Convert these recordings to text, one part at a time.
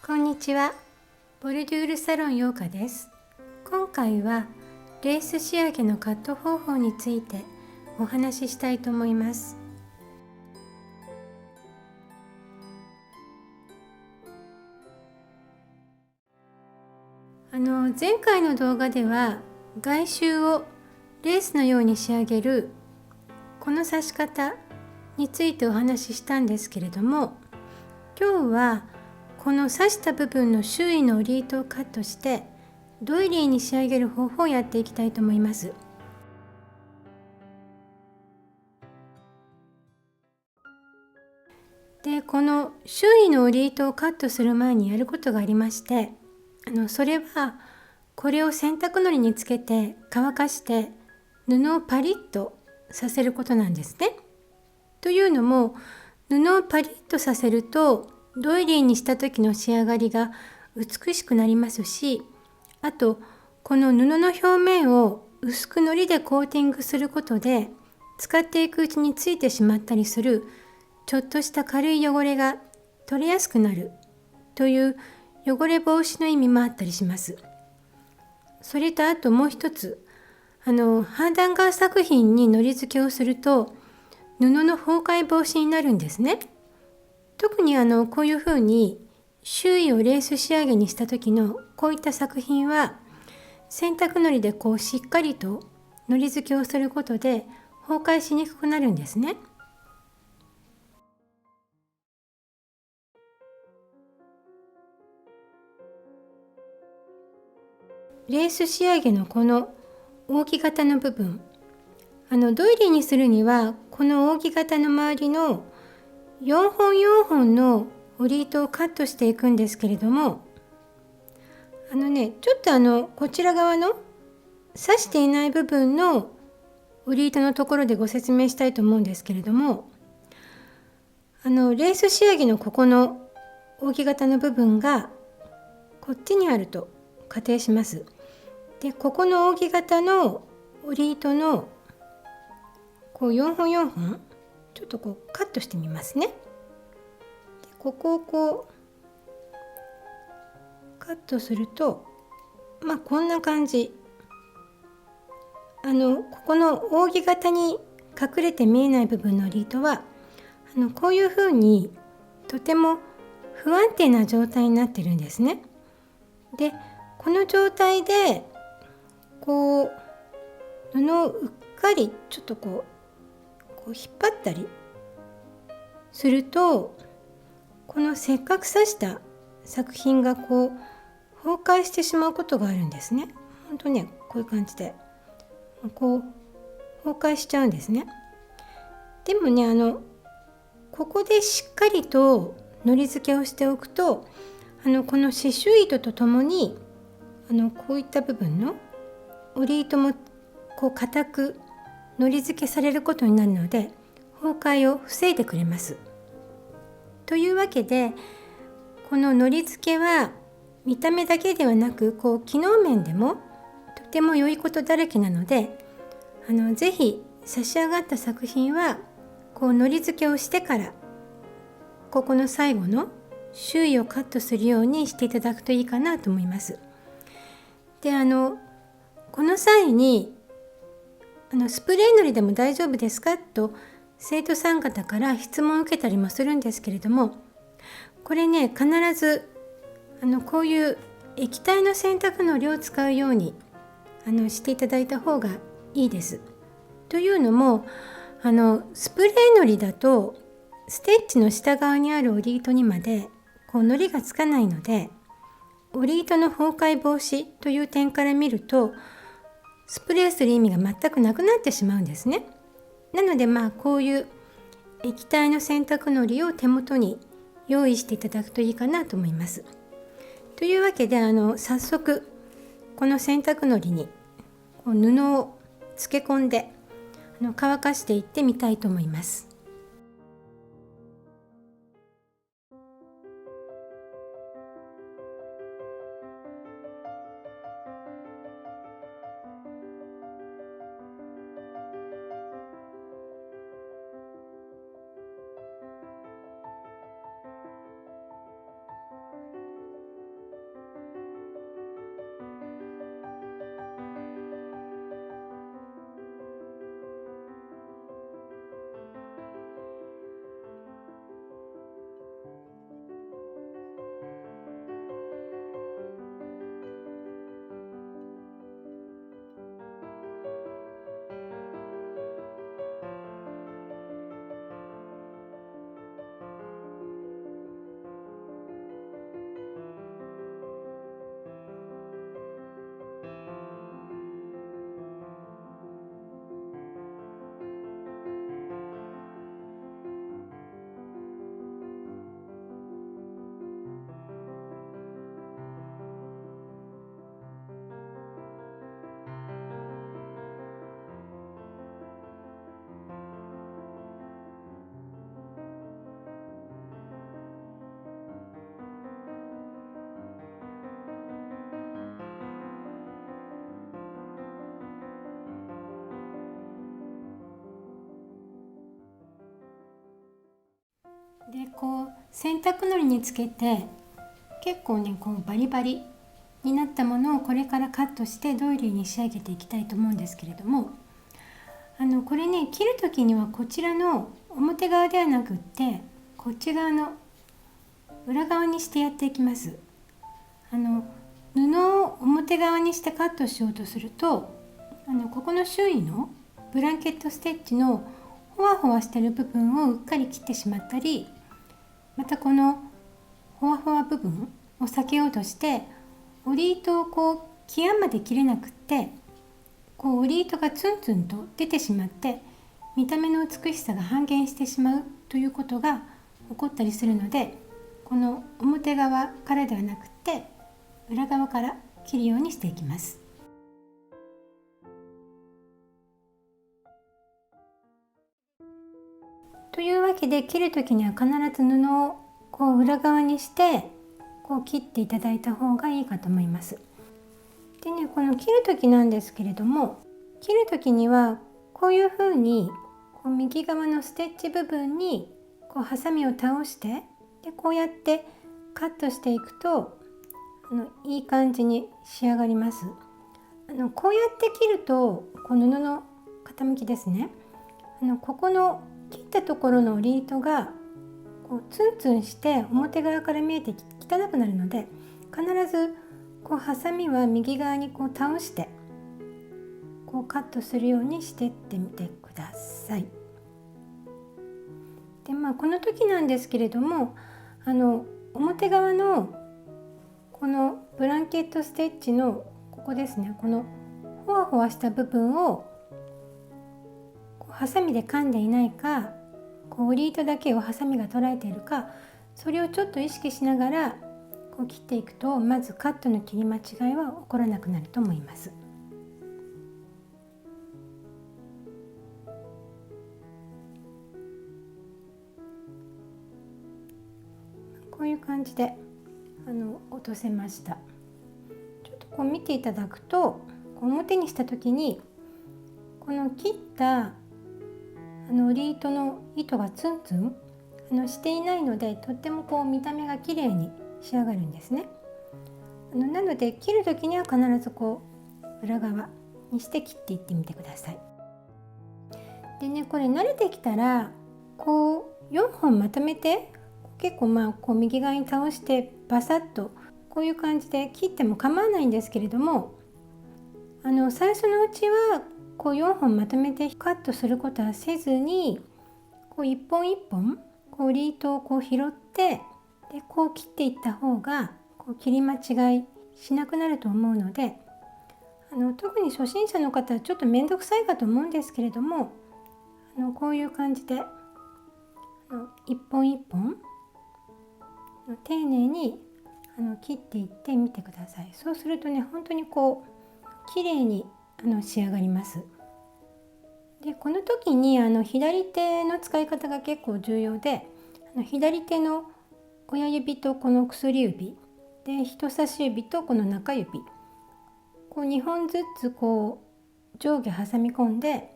こんにちは。ボルデュールサロンヨーカです。今回はレース仕上げのカット方法についてお話ししたいと思います。前回の動画では外周をレースのように仕上げるこの刺し方についてお話ししたんですけれども、今日はこの刺した部分の周囲の織糸をカットしてドイリーに仕上げる方法をやっていきたいと思います。で、この周囲の織糸をカットする前にやることがありまして、それはこれを洗濯のりにつけて乾かして布をパリッとさせることなんですね。というのも、布をパリッとさせるとドイリーにした時の仕上がりが美しくなりますし、あとこの布の表面を薄く糊でコーティングすることで使っていくうちについてしまったりするちょっとした軽い汚れが取れやすくなるという汚れ防止の意味もあったりします。それとあともう一つ、ハーダンガー作品に糊付けをすると布の崩壊防止になるんですね。特にこういうふうに周囲をレース仕上げにした時のこういった作品は洗濯のりでこうしっかりと糊付けをすることで崩壊しにくくなるんですね。レース仕上げのこの扇形の部分、ドイリーにするにはこの扇形の周りの4本4本の織糸をカットしていくんですけれども、ちょっとこちら側の刺していない部分の織糸のところでご説明したいと思うんですけれども、レース仕上げのここの扇形の部分がこっちにあると仮定します。で、ここの扇形の織糸のこう4本4本ちょっとこうカットしてみますね。で、ここをこうカットするとこんな感じ。ここの扇形に隠れて見えない部分の織糸はこういうふうにとても不安定な状態になってるんですね。で、この状態でこう布をうっかりちょっとこう引っ張ったりすると、このせっかく刺した作品がこう崩壊してしまうことがあるんですね。本当ね、こういう感じでこう崩壊しちゃうんですね。でもね、ここでしっかりと糊付けをしておくと、この刺繍糸とともにこういった部分の織糸もこう固く糊付けされることになるので崩壊を防いでくれます。というわけで、この糊付けは見た目だけではなくこう機能面でもとても良いことだらけなので、ぜひ差し上がった作品はこう糊付けをしてからここの最後の周囲をカットするようにしていただくといいかなと思います。で、この際にスプレー糊でも大丈夫ですかと生徒さん方から質問を受けたりもするんですけれども、これね、必ずこういう液体の洗濯のりを使うようにしていただいた方がいいです。というのもスプレー糊だとステッチの下側にある織糸にまでこう糊がつかないので、織糸の崩壊防止という点から見るとスプレーする意味が全くなくなってしまうんですね。なのでこういう液体の洗濯のりを手元に用意していただくといいかなと思います。というわけで早速この洗濯のりにこう布を漬け込んで乾かしていってみたいと思います。洗濯のりにつけて結構ねこうバリバリになったものをこれからカットしてドイリーに仕上げていきたいと思うんですけれども、これね切る時にはこちらの表側ではなくってこっち側の裏側にしてやっていきます。布を表側にしてカットしようとするとここの周囲のブランケットステッチのほわほわしてる部分をうっかり切ってしまったり、またこのほわほわ部分を避けようとして織り糸をこう際まで切れなくってこう織り糸がツンツンと出てしまって見た目の美しさが半減してしまうということが起こったりするので、この表側からではなくって裏側から切るようにしていきます。というわけで切る時には必ず布をこう裏側にしてこう切っていただいた方がいいかと思います。でね、この切る時なんですけれども、切る時にはこういうふうにこう右側のステッチ部分にこうハサミを倒してでこうやってカットしていくといい感じに仕上がります。こうやって切るとこの布の傾きですね、ここの切ったところの織り糸がこうツンツンして表側から見えて汚くなるので、必ずこうハサミは右側にこう倒してこうカットするようにしていってみてください。でこの時なんですけれども表側のこのブランケットステッチのここですね、このほわほわした部分をハサミで噛んでいないか、こう織り糸だけをハサミが捉えているか、それをちょっと意識しながらこう切っていくとまずカットの切り間違いは起こらなくなると思います。こういう感じで落とせました。ちょっとこう見ていただくとこう表にした時にこの切った織り糸の糸がツンツンしていないので、とってもこう見た目が綺麗に仕上がるんですね。なので切る時には必ずこう裏側にして切っていってみてください。でね、これ慣れてきたらこう4本まとめて結構こう右側に倒してバサッとこういう感じで切っても構わないんですけれども、最初のうちはこう4本まとめてカットすることはせずにこう1本1本こう織り糸をこう拾ってでこう切っていった方がこう切り間違いしなくなると思うので、特に初心者の方はちょっと面倒くさいかと思うんですけれども、こういう感じで一本一本丁寧に切っていってみてください。そうするとね本当にこう綺麗に仕上がります。でこの時に左手の使い方が結構重要で、左手の親指とこの薬指で人差し指とこの中指こう2本ずつこう上下挟み込んで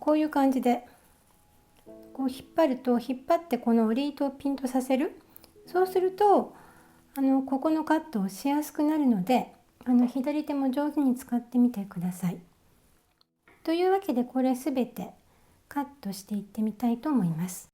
こういう感じでこう引っ張ってこの織り糸をピンとさせる。そうするとここのカットをしやすくなるので左手も上手に使ってみてください。というわけでこれすべてカットしていってみたいと思います。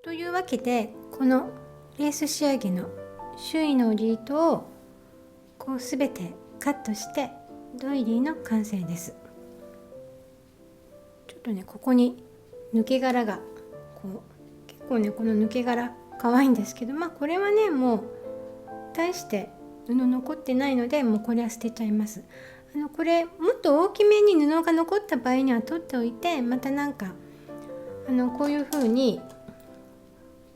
というわけでこのレース仕上げの周囲の織り糸をこうすべてカットしてドイリーの完成です。ちょっとねここに抜け殻がこう結構ねこの抜け殻可愛いんですけど、これはねもう大して布残ってないので、もうこれは捨てちゃいます。これもっと大きめに布が残った場合には取っておいて、またなんかこういう風に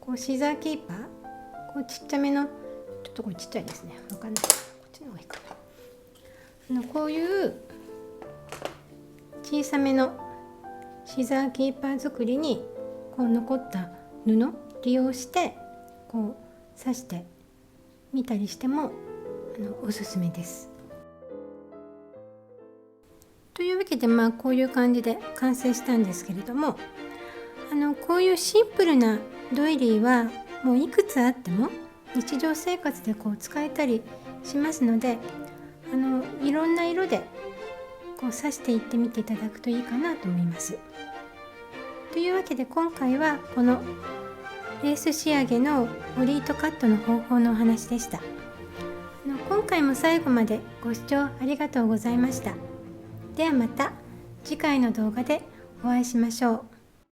こうシザーキーパー、こうちっちゃめの、ちょっとこれちっちゃいですね、わかんない、こっちの方がいいかな。こういう小さめのシザーキーパー作りに、こう残った布利用してこう刺してみたりしてもおすすめです。というわけで、こういう感じで完成したんですけれども、こういうシンプルなドイリーはもういくつあっても日常生活でこう使えたりしますので、いろんな色でこう刺していってみていただくといいかなと思います。というわけで、今回はこのレース仕上げのオリートカットの方法のお話でした。今回も最後までご視聴ありがとうございました。ではまた次回の動画でお会いしましょう。